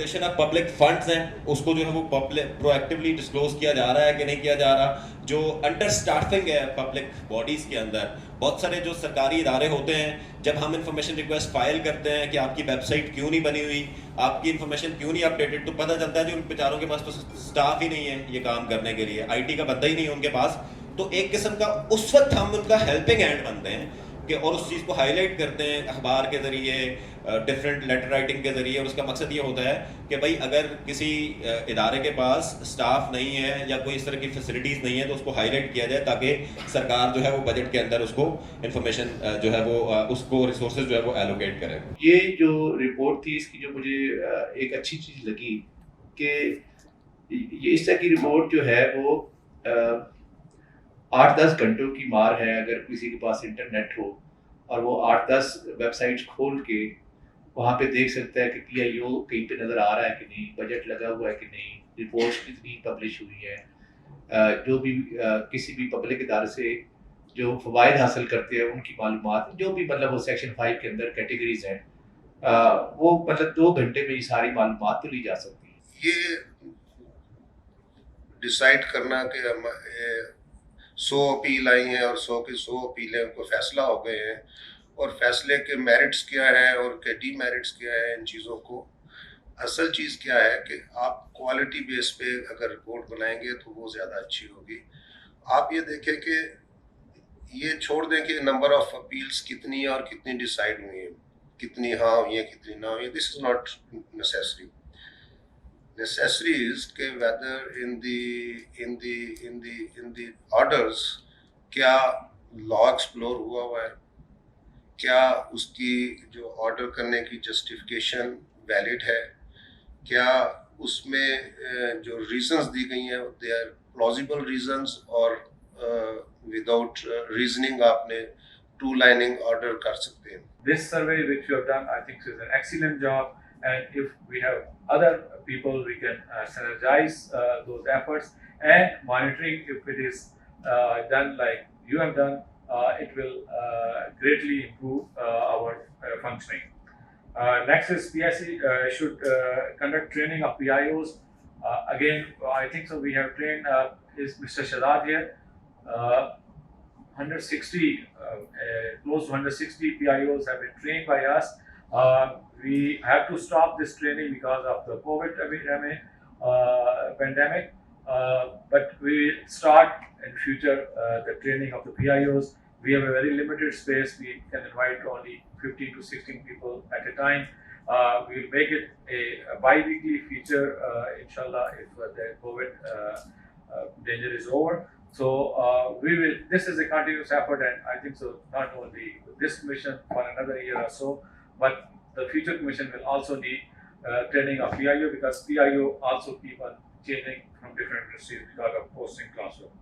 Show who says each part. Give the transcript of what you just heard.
Speaker 1: Exploitation of public funds हैं उसको जो है वो प्रोएक्टिवली डिस्क्लोज किया जा रहा है कि नहीं किया जा रहा। जो अंडर स्टाफिंग है पब्लिक बॉडीज़ के अंदर, बहुत सारे जो सरकारी इदारे होते हैं, जब हम इंफॉर्मेशन रिक्वेस्ट फाइल करते हैं कि आपकी वेबसाइट क्यों नहीं बनी हुई, आपकी इंफॉर्मेशन क्यों नहीं अपडेटेड, तो पता चलता है कि उन बेचारों के पास तो स्टाफ ही नहीं है ये काम करने के लिए, आईटी का बंदा ही नहीं है उनके पास। तो एक किस्म का उस वक्त हम उनका हेल्पिंग हैंड बनते हैं कि, और उस चीज़ को हाईलाइट करते हैं अखबार के ज़रिए, डिफरेंट लेटर राइटिंग के ज़रिए। और उसका मकसद ये होता है कि भाई अगर किसी इदारे के पास स्टाफ नहीं है या कोई इस तरह की फैसिलिटीज़ नहीं है तो उसको हाईलाइट किया जाए, ताकि सरकार जो है वो बजट के अंदर उसको इंफॉर्मेशन जो है वो उसको रिसोर्सेज जो है वो एलोकेट करे।
Speaker 2: ये जो रिपोर्ट थी इसकी जो मुझे एक अच्छी चीज़ लगी कि ये इस तरह की रिपोर्ट जो है वो 8-10 घंटों की मार है। अगर किसी के पास इंटरनेट हो और वो 8-10 वेबसाइट्स खोल के वहाँ पे देख सकता है कि पीआईओ कहीं पे नज़र आ रहा है कि नहीं, बजट लगा हुआ है कि नहीं, रिपोर्ट्स कितनी पब्लिश हुई है, जो भी किसी भी पब्लिक इदारे से जो फ़वाइद हासिल करते हैं उनकी मालूमात, जो भी मतलब वो सेक्शन 5 के अंदर कैटेगरीज हैं, वो मतलब 2 घंटे में ये सारी मालूमात तो ली जा सकती है।
Speaker 3: ये डिसाइड करना कि हम 100 अपील आई हैं और 100 की 100 अपीलें को फैसला हो गए हैं, और फैसले के मेरिट्स क्या है और के डीमेरिट्स क्या है, इन चीज़ों को असल चीज़ क्या है कि आप क्वालिटी बेस पे अगर रिपोर्ट बनाएंगे तो वो ज़्यादा अच्छी होगी। आप ये देखें कि ये छोड़ दें कि नंबर ऑफ अपील्स कितनी है और कितनी डिसाइड हुई है, कितनी हाँ हुई है कितनी ना हुई है, this is not necessary. Necessary is कि whether in the orders क्या लॉ एक्सप्लोर हुआ है, क्या उसकी जो ऑर्डर करने की जस्टिफिकेशन वैलिड है, क्या उसमें जो रीजंस दी गई हैं दे आर प्लॉजिबल रीजंस, और विदाउट रीजनिंग आपने टू लाइनिंग ऑर्डर कर सकते हैं।
Speaker 4: This survey which you have done, I think, is an excellent job. And if we have other people, we can synergize those efforts, and monitoring, if it is done like you have done, it will greatly improve our functioning. Next is PIC should conduct training of PIOs. Again, I think so. We have trained is Mr. Shadad here. 160, close to 160 PIOs have been trained by us. We have to stop this training because of the COVID pandemic, but we start in future the training of the PIOs. We have a very limited space. We can invite only 15 to 16 people at a time. We will make it a bi-weekly feature, inshallah, if the COVID danger is over. So we will. This is a continuous effort, and I think so. Not only this commission for another year or so, but the future commission will also need training of PIO, because PIO also keep on changing from different industries because of posting classroom.